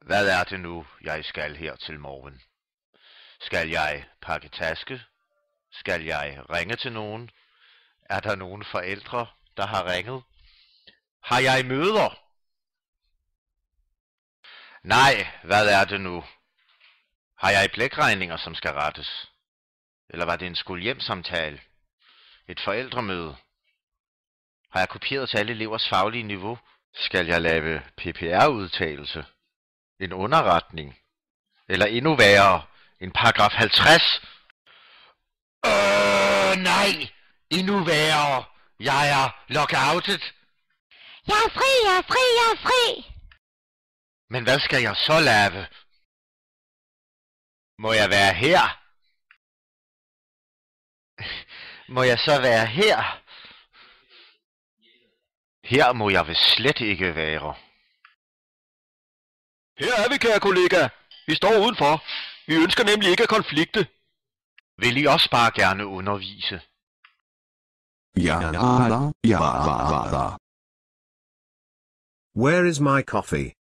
Hvad er det nu, jeg skal her til morgen? Skal jeg pakke taske? Skal jeg ringe til nogen? Er der nogen forældre, der har ringet? Har jeg møder? Nej, hvad er det nu? Har jeg blækregninger, som skal rettes? Eller var det en skolehjemsamtale? Et forældremøde? Har jeg kopieret til alle elevers faglige niveau? Skal jeg lave PPR-udtalelse? En underretning? Eller endnu værre, en paragraf 50? Nej! Endnu værre! Jeg er lockoutet! Jeg er fri, jeg er fri, jeg er fri! Men hvad skal jeg så lave? Må jeg være her? Må jeg så være her? Her må jeg vist slet ikke være. Her er vi, kære kollega. Vi står udenfor. Vi ønsker nemlig ikke at konflikte. Vil I også bare gerne undervise? Ja. Where is my coffee?